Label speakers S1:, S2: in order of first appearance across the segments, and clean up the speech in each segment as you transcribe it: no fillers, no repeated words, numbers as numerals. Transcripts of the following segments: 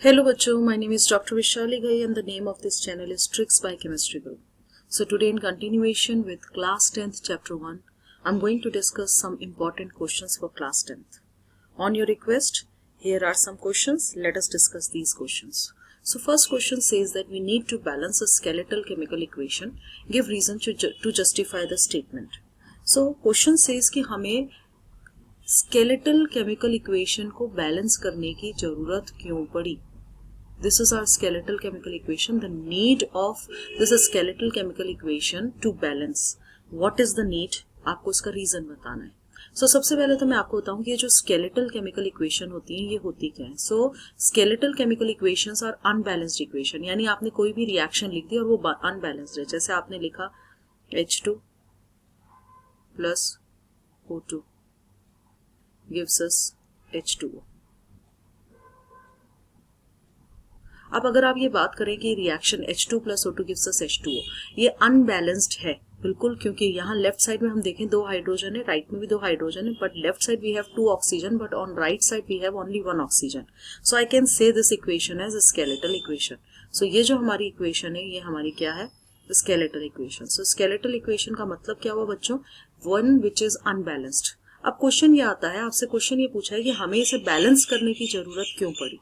S1: Hello bachcho, my name is Dr. Vishali Ghai and the name of this channel is Tricks by Chemistry Group. So today in continuation with class 10th chapter 1, I'm going to discuss some important questions for class 10th. On your request, here are some questions. Let us discuss these questions. So first question says that we need to balance a skeletal chemical equation. Give reason to justify the statement. So question says कि हमें skeletal chemical equation को balance करने की जरूरत क्यों पड़ी. This is our skeletal chemical equation. The need of this skeletal chemical equation to balance. What is the need? आपको इसका रीजन बताना है. So सबसे पहले तो मैं आपको बताऊं कि ये जो skeletal chemical equation होती है ये होती क्या है. So skeletal chemical equations are unbalanced equation. यानी आपने कोई भी रिएक्शन लिख दी और वो unbalanced है. जैसे आपने लिखा H2 plus O2 gives us H2O. अब अगर आप ये बात करें कि reaction H2 plus O2 gives us H2O, ये अनबैलेंस्ड है बिल्कुल, क्योंकि यहाँ लेफ्ट साइड में हम देखें 2 हाइड्रोजन है, राइट में भी 2 हाइड्रोजन है, but left side we have 2 oxygen, but on right side we have only 1 oxygen. So I can say this equation as skeletal equation. So ये जो हमारी इक्वेशन है ये हमारी क्या है, skeletal equation. So skeletal equation का मतलब क्या हुआ बच्चों, वन विच इज अनबैलेंस्ड. अब क्वेश्चन ये आता है, आपसे क्वेश्चन ये पूछा है कि हमें इसे बैलेंस करने की जरूरत क्यों पड़ी.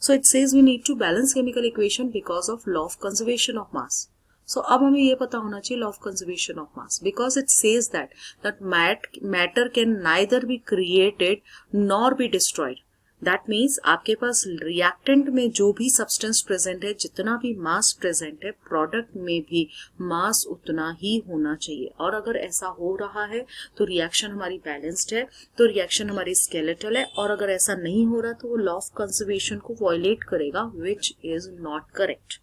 S1: So it says we need to balance chemical equation because of law of conservation of mass. So अब हमें ये पता होना चाहिए law of conservation of mass, because it says that matter can neither be created nor be destroyed. That means आपके पास reactant में जो भी सब्सटेंस प्रेजेंट है, जितना भी मास प्रेजेंट है, प्रोडक्ट में भी मास उतना ही होना चाहिए. और अगर ऐसा हो रहा है तो रिएक्शन हमारी बैलेंस्ड है, तो रिएक्शन हमारी स्केलेटल है. और अगर ऐसा नहीं हो रहा तो वो लॉ ऑफ कंजर्वेशन को वायलेट करेगा, which is not correct.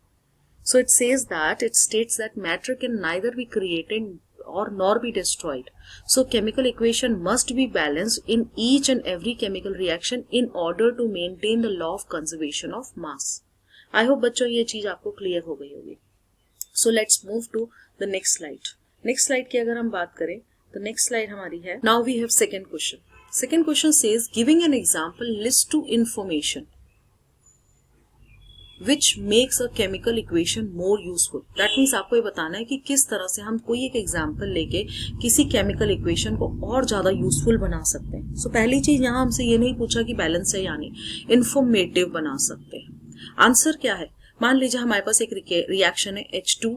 S1: So it says that, it states that matter can neither be created or nor be destroyed. So chemical equation must be balanced in each and every chemical reaction in order to maintain the law of conservation of mass. I hope बच्चों ये चीज आपको clear हो गई होगी. So let's move to the next slide. Next slide की अगर हम बात करें तो next slide हमारी है. Now we have second question. Second question says giving an example list to information which makes a chemical equation more useful. That means आपको ये बताना है कि किस तरह से हम कोई एक एग्जाम्पल लेके किसी केमिकल इक्वेशन को और ज्यादा यूजफुल बना सकते हैं. सो पहली चीज यहाँ हमसे ये नहीं पूछा कि बैलेंस है, यानी इंफॉर्मेटिव बना सकते हैं. आंसर क्या है, मान लीजिए हमारे पास एक रिएक्शन है H2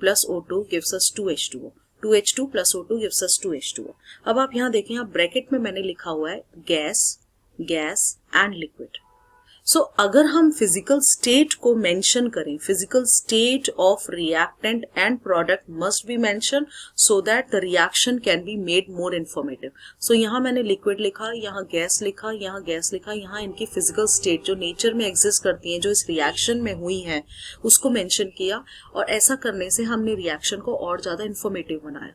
S1: plus O2 gives us 2H2O. 2H2 plus O2 gives us 2H2O. अब आप यहाँ देखें, यहाँ ब्रैकेट में मैंने लिखा हुआ है gas, gas and liquid. So अगर हम फिजिकल स्टेट को मेंशन करें, physical state of reactant and product must be mention so that the reaction can be made more informative. So यहाँ मैंने लिक्विड लिखा, यहाँ गैस लिखा, यहाँ गैस लिखा, यहाँ इनकी फिजिकल स्टेट जो नेचर में एग्जिस्ट करती है, जो इस रिएक्शन में हुई है, उसको मेंशन किया. और ऐसा करने से हमने रिएक्शन को और ज्यादा इन्फॉर्मेटिव बनाया.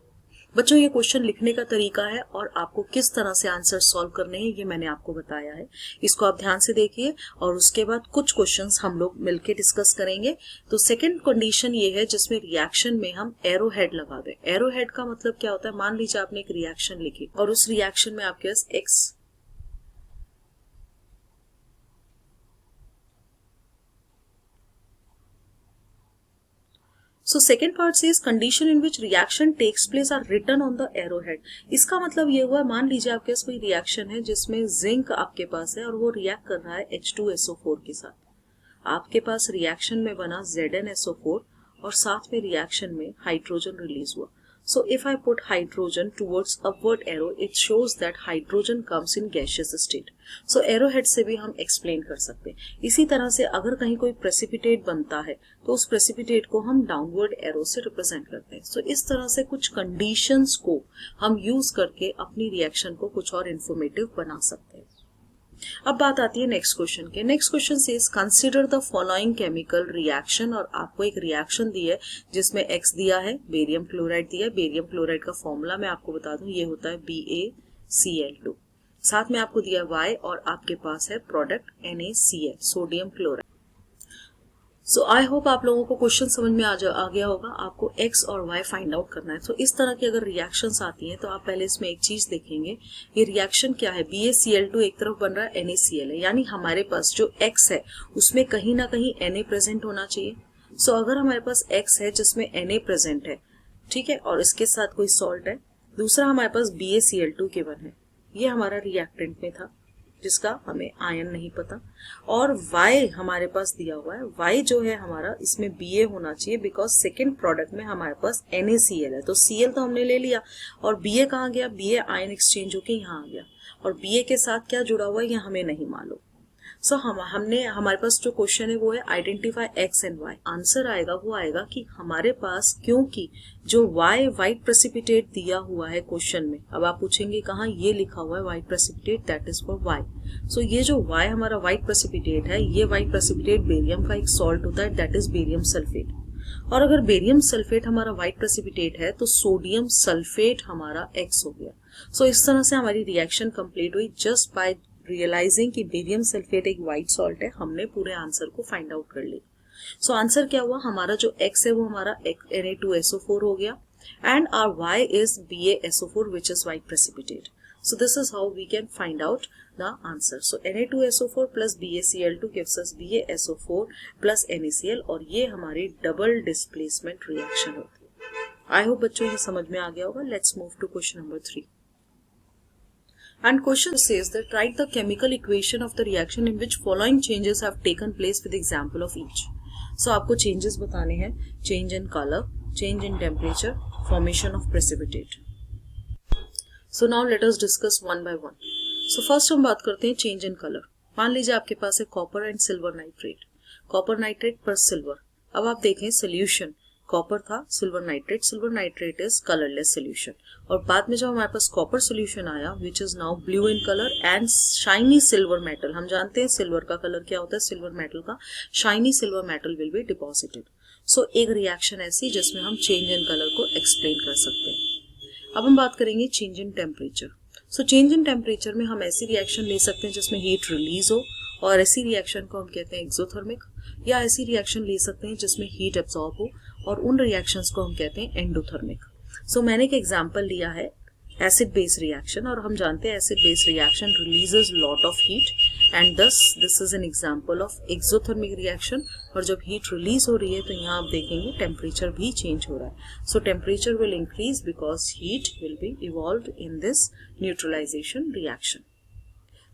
S1: बच्चों ये क्वेश्चन लिखने का तरीका है और आपको किस तरह से आंसर सॉल्व करने हैं ये मैंने आपको बताया है. इसको आप ध्यान से देखिए और उसके बाद कुछ क्वेश्चंस हम लोग मिलकर डिस्कस करेंगे. तो सेकंड कंडीशन ये है जिसमें रिएक्शन में हम एरो हेड लगा दें. एरो हेड का मतलब क्या होता है, मान लीजिए आपने एक रिएक्शन लिखी और उस रिएक्शन में आपके पास x So second part says condition in which reaction takes place are written on the arrowhead. इसका मतलब ये हुआ, मान लीजिए आपके पास कोई रिएक्शन है जिसमें जिंक आपके पास है और वो रिएक्ट कर रहा है H2SO4 के साथ. आपके पास रिएक्शन में बना ZnSO4 और साथ में रिएक्शन में हाइड्रोजन रिलीज हुआ. So if I put hydrogen towards upward arrow, it shows that hydrogen comes in gaseous state. So arrowhead से भी हम explain कर सकते हैं. इसी तरह से अगर कहीं कोई precipitate बनता है तो उस precipitate को हम downward arrow से represent करते हैं. So इस तरह से कुछ conditions को हम use करके अपनी reaction को कुछ और informative बना सकते हैं. अब बात आती है नेक्स्ट क्वेश्चन के. Next question says consider the following chemical reaction. और आपको एक रिएक्शन दी है जिसमें एक्स दिया है, बेरियम क्लोराइड दिया है. बेरियम क्लोराइड का फॉर्मूला मैं आपको बता दूं, ये होता है BaCl2. साथ में आपको दिया Y और आपके पास है product NaCl, sodium chloride. So I hope आप लोगों को क्वेश्चन समझ में आ गया होगा। आपको x और y फाइंड आउट करना है। तो इस तरह की अगर रिएक्शंस आती हैं तो आप पहले इसमें एक चीज देखेंगे, ये रिएक्शन क्या है। BaCl2 एक तरफ बन रहा है NaCl है, यानी हमारे पास जो x है उसमें कहीं ना कहीं Na प्रेजेंट होना चाहिए। सो अगर हमारे पास x है जिसमें Na प्रेजेंट है, ठीक है, और इसके साथ कोई सॉल्ट है, दूसरा हमारे पास BaCl2 केवल है, ये हमारा रिएक्टेंट में था जिसका हमें आयन नहीं पता, और Y हमारे पास दिया हुआ है। Y जो है हमारा, इसमें Ba होना चाहिए बिकॉज सेकेंड प्रोडक्ट में हमारे पास NaCl है। तो Cl तो हमने ले लिया, और Ba कहाँ गया, Ba आयन एक्सचेंज होके यहाँ आ गया, और Ba के साथ क्या जुड़ा हुआ है ये हमें नहीं मालूम। सो हमने हमारे पास जो क्वेश्चन है वो है identify x and y। Answer आएगा वो आएगा कि हमारे पास, क्योंकि जो y व्हाइट प्रेसिपिटेट दिया हुआ है क्वेश्चन में, अब आप पूछेंगे कहाँ, ये लिखा हुआ है white precipitate, that is for y। सो ये जो y हमारा व्हाइट प्रेसिपिटेट है, ये व्हाइट प्रेसिपिटेट बेरियम का एक सॉल्ट होता है, दैट इज बेरियम सल्फेट। और अगर बेरियम सल्फेट हमारा व्हाइट प्रेसिपिटेट है तो सोडियम सल्फेट हमारा x हो गया। सो इस तरह से हमारी रिएक्शन कंप्लीट हुई जस्ट बाय रियलाइजिंग कि बेरियम सल्फेट एक व्हाइट सॉल्ट है। हमने पूरे आंसर को फाइंड आउट कर लिया। सो आंसर क्या हुआ, हमारा जो x है वो हमारा Na2SO4 हो गया, and our y is BaSO4 which is white precipitate. So this is how we can find out the answer. So Na2SO4 plus BaCl2 gives us BaSO4 plus NaCl, और ये हमारी डबल डिस्प्लेसमेंट रिएक्शन होती है। I hope बच्चों ये समझ में आ गया होगा। Let's move to question number 3। And question says that write the chemical equation of the reaction in which following changes have taken place with example of each. So आपको changes बताने हैं, change in color, change in temperature, formation of precipitate. So now let us discuss one by one. So first हम बात करते हैं change in color. मान लीजिए आपके पास है copper and silver nitrate, copper nitrate पर silver। अब आप देखें solution, कॉपर था, silver nitrate is colourless solution, और बाद में जब हमारे पास कॉपर सोल्यूशन आया which is now blue in colour and shiny silver metal. हम जानते हैं सिल्वर का कलर क्या होता है, सिल्वर मेटल का shiny silver metal will be deposited. So एक रिएक्शन ऐसी जिसमें हम चेंज इन कलर को एक्सप्लेन कर सकते हैं। अब हम बात करेंगे change in temperature. So change in temperature में हम ऐसी रिएक्शन ले सकते हैं जिसमें हीट रिलीज हो, और ऐसी रिएक्शन को हम कहते हैं एक्सोथर्मिक, या ऐसी रिएक्शन ले सकते हैं जिसमें हीट एब्जॉर्ब हो, और उन रिएक्शंस को हम कहते हैं एंडोथर्मिक। सो मैंने एक एग्जांपल लिया है एसिड बेस रिएक्शन, और हम जानते हैं acid base reaction releases lot of heat, and this this is an example of exothermic reaction. और जब हीट रिलीज हो रही है तो यहाँ आप देखेंगे टेम्परेचर भी चेंज हो रहा है। So temperature will increase because heat will be evolved in this neutralization reaction.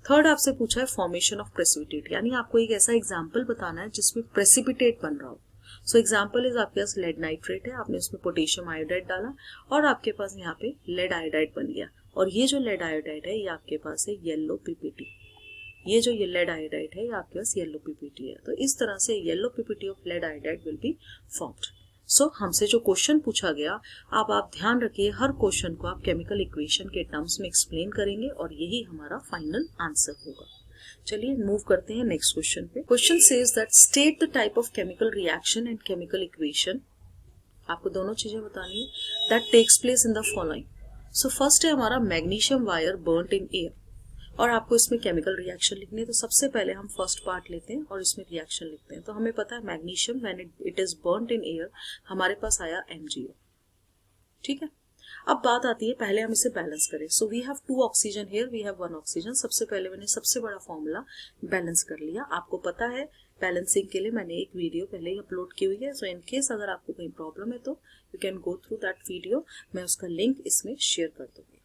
S1: Third आपसे पूछा है फॉर्मेशन ऑफ प्रेसिपिटेट, यानी आपको एक ऐसा एग्जाम्पल बताना है जिसमें प्रेसिपिटेट बन रहा हो। सो एग्जाम्पल इज आपके पास लेड नाइट्रेट है, आपने उसमें पोटेशियम आयोडाइड डाला और आपके पास यहाँ पे लेड आयोडाइड बन गया, और ये जो लेड आयोडाइड है ये आपके पास है येलो पीपीटी। ये जो ये लेड आयोडाइड है ये आपके पास येलो पीपीटी है। तो इस तरह से yellow PPT of lead iodide will be formed. So हमसे जो क्वेश्चन पूछा गया, आप ध्यान रखिए हर क्वेश्चन को आप केमिकल इक्वेशन के टर्म्स में एक्सप्लेन करेंगे, और यही हमारा फाइनल आंसर होगा। चलिए मूव करते हैं नेक्स्ट क्वेश्चन पे। Question says that state the type of chemical reaction and chemical equation. आपको दोनों चीजें बतानी है, that takes place in the following. So first है हमारा magnesium wire burned in air, और आपको इसमें केमिकल रिएक्शन लिखनी है। तो सबसे पहले हम फर्स्ट पार्ट लेते हैं और इसमें रिएक्शन लिखते हैं। तो हमें पता है magnesium when it is burned in air, हमारे पास आया MgO, ठीक है। अब बात आती है, पहले हम इसे बैलेंस करें। So we have 2 oxygen here, we have 1 oxygen. सबसे पहले मैंने सबसे बड़ा फॉर्मूला बैलेंस कर लिया। आपको पता है बैलेंसिंग के लिए मैंने एक वीडियो पहले ही अपलोड की हुई है। सो इन केस अगर आपको कहीं प्रॉब्लम है तो you can go through that video, मैं उसका लिंक इसमें शेयर कर दूंगी।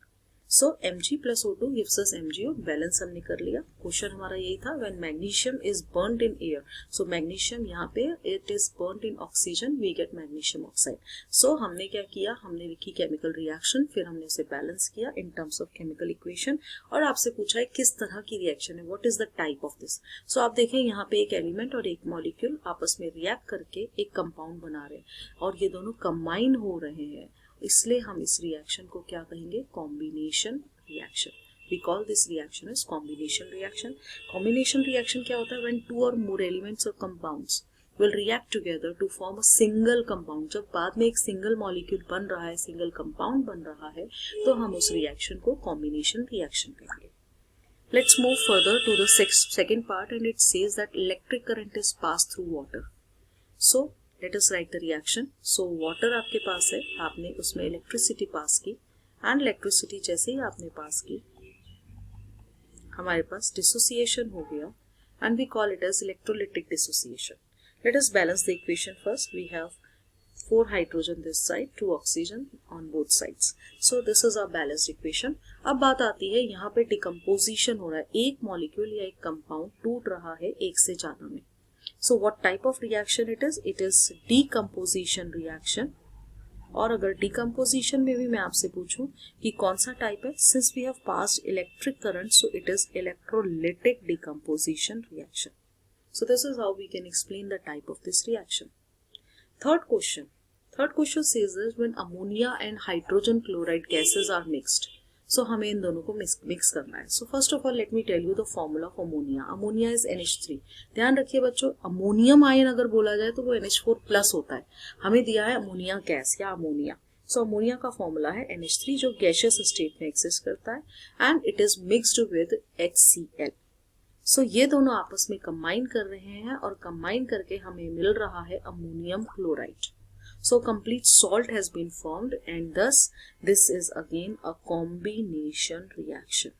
S1: सो Mg plus O2 gives us MgO, balance हमने कर लिया। क्वेश्चन हमारा यही था, when magnesium is burnt in air, so magnesium यहाँ पे it is burnt in oxygen, we get magnesium oxide। so हमने क्या किया, हमने लिखी केमिकल रिएक्शन, फिर हमने उसे बैलेंस किया in terms of chemical equation, और आपसे पूछा है किस तरह की रिएक्शन है, what is the type of this. So आप देखें यहाँ पे एक एलिमेंट और एक मॉलिक्यूल आपस में रिएक्ट करके एक कंपाउंड बना रहे हैं, और ये दोनों कंबाइन हो रहे हैं, इसलिए हम इस रिएक्शन को क्या कहेंगे, combination reaction. We call this reaction as combination reaction. कॉम्बिनेशन रिएक्शन क्या होता है, व्हेन 2 or more एलिमेंट्स और compounds will react together to form a single compound. जब बाद में एक सिंगल मॉलिक्यूल बन रहा है, सिंगल कंपाउंड बन रहा है, तो हम उस रिएक्शन को कॉम्बिनेशन रिएक्शन कहेंगे। Let's move further to the second part, and it says that electric current is pass through water. So let us write the reaction. So water आपके पास है, आपने उसमें इलेक्ट्रिसिटी पास की, एंड इलेक्ट्रिसिटी जैसे ही आपने पास की हमारे पास डिसोसिएशन हो गया, and we call it as electrolytic dissociation. Let us balance the equation first. We have 4 hydrogen this side, 2 oxygen on both sides. So this is our balanced equation. अब बात आती है यहाँ पे डिकम्पोजिशन हो रहा है, एक मॉलिक्यूल या एक कंपाउंड टूट रहा है एक से ज्यादा में. So what type of reaction it is? It is decomposition reaction. और अगर डिकम्पोजिशन में भी मैं आपसे पूछूं कि कौन सा टाइप है, since we have passed electric current, so it is electrolytic decomposition reaction. So this is how we can explain the type of this reaction. Third question says that when ammonia and hydrogen chloride gases are mixed, so हमें इन दोनों को mix करना है. So first of all let me tell you the formula of ammonia. Ammonia is NH3. ध्यान रखिए बच्चों, ammonium ion अगर बोला जाए तो वो NH4 प्लस होता है. हमें दिया है अमोनिया गैस या अमोनिया. सो अमोनिया का फॉर्मूला है NH3 जो गैसियस स्टेट में एग्जिस्ट करता है, and it is mixed with HCl. सो ये दोनों आपस में कंबाइन कर रहे हैं और कंबाइन करके हमें मिल रहा है ammonium chloride. So complete salt has been formed, and thus this is again a combination reaction.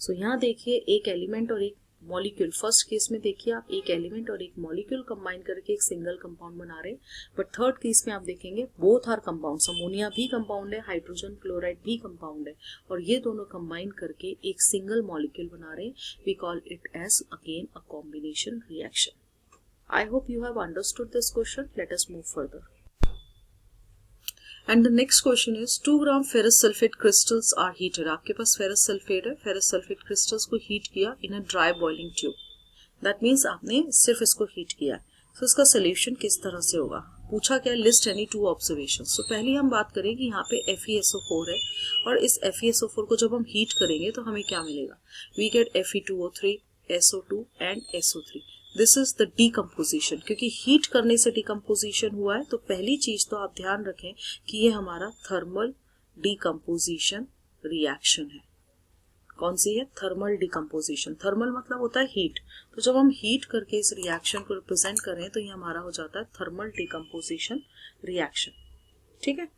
S1: So यहाँ देखिए एक एलिमेंट और एक मॉलिक्यूल, फर्स्ट केस में देखिए आप एक एलिमेंट और एक मॉलिक्यूल कंबाइन करके एक सिंगल कंपाउंड बना रहे हैं, बट थर्ड केस में आप देखेंगे बोथ आर कंपाउंड्स. अमोनिया भी कंपाउंड है, हाइड्रोजन क्लोराइड भी कंपाउंड है, और ये दोनों कंबाइन करके एक सिंगल मॉलिक्यूल बना रहे हैं. We call it as again a combination reaction. I hope you have understood this question. Let us move further. And the next question is 2 gram ferrous sulfate crystals are heated. आपके पास ferrous sulfate है, ferrous sulfate crystals को heat किया in a dry boiling tube. That means आपने सिर्फ इसको heat किया. So इसका solution किस तरह से होगा? पूछा क्या, list any 2 observations. So पहली हम बात करें कि यहाँ पे FeSO4 है, और इस FeSO4 को जब हम heat करेंगे तो हमें क्या मिलेगा? We get Fe2O3, SO2 and SO3. This is the decomposition. क्योंकि हीट करने से डिकम्पोजिशन हुआ है, तो पहली चीज तो आप ध्यान रखें कि ये हमारा थर्मल डिकम्पोजिशन रिएक्शन है. कौन सी है? Thermal decomposition. थर्मल मतलब होता है हीट. तो जब हम हीट करके इस रिएक्शन को रिप्रेजेंट करें तो ये हमारा हो जाता है थर्मल डिकम्पोजिशन रिएक्शन. ठीक है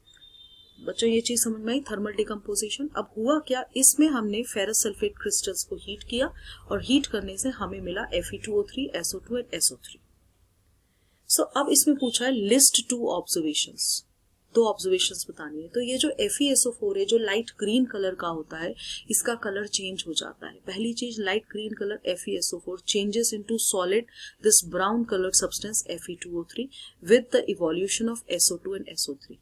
S1: बच्चों, ये चीज समझ में आई, थर्मल डिकम्पोजिशन. अब हुआ क्या, इसमें हमने फेरस सल्फेट क्रिस्टल्स को हीट किया, और हीट करने से हमें मिला Fe2O3, SO2 एंड SO3. सो अब इसमें पूछा है लिस्ट 2 ऑब्जर्वेशंस. 2 ऑब्जर्वेशंस बतानी है. तो ये जो FeSO4 है, जो लाइट ग्रीन कलर का होता है, इसका कलर चेंज हो जाता है. पहली चीज, light green colour FeSO4 changes into solid this brown colour substance Fe2O3 with the evolution of SO2 and SO3.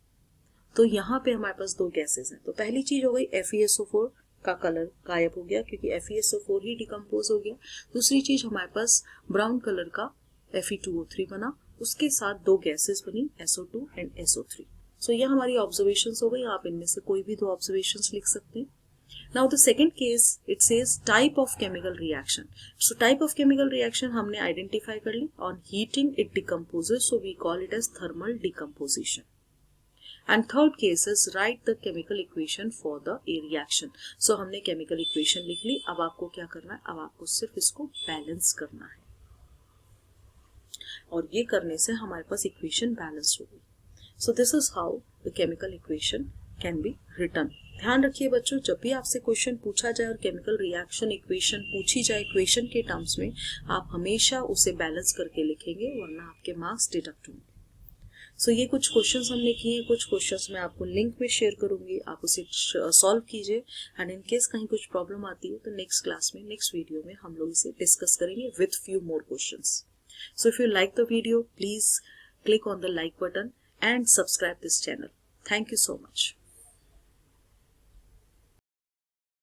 S1: तो यहाँ पे हमारे पास 2 गैसेस हैं. तो पहली चीज हो गई FeSO4 का कलर गायब हो गया क्योंकि FeSO4 ही डिकम्पोज हो गया. दूसरी चीज हमारे पास ब्राउन कलर का Fe2O3 बना, उसके साथ 2 गैसेस बनी SO2 एंड SO3. सो ये हमारी ऑब्जर्वेशंस हो गई. आप इनमें से कोई भी 2 ऑब्जर्वेशंस लिख सकते हैं. Now the second case, it says type of chemical reaction. So type of chemical reaction हमने आइडेंटिफाई कर ली. On heating it decomposes, so we call it as thermal decomposition. And third case is write the chemical equation for the A reaction. So हमने chemical equation लिख ली. अब आपको क्या करना है? अब आपको सिर्फ इसको बैलेंस करना है, और ये करने से हमारे पास equation बैलेंस होगी. So this is how the chemical equation can be written. ध्यान रखिए बच्चों, जब भी आपसे क्वेश्चन पूछा जाए और केमिकल रिएक्शन इक्वेशन पूछी जाए इक्वेशन के टर्म्स में, आप हमेशा उसे बैलेंस करके लिखेंगे, वरना आपके मार्क्स डिडक्ट होंगे. सो ये कुछ क्वेश्चंस हमने किए. कुछ क्वेश्चंस मैं आपको लिंक में शेयर करूंगी, आप उसे सॉल्व कीजिए, एंड इन केस कहीं कुछ प्रॉब्लम आती है तो नेक्स्ट क्लास में, नेक्स्ट वीडियो में हम लोग इसे डिस्कस करेंगे with few more questions. So if you like the video, please click on the like button and subscribe this channel. Thank you so much.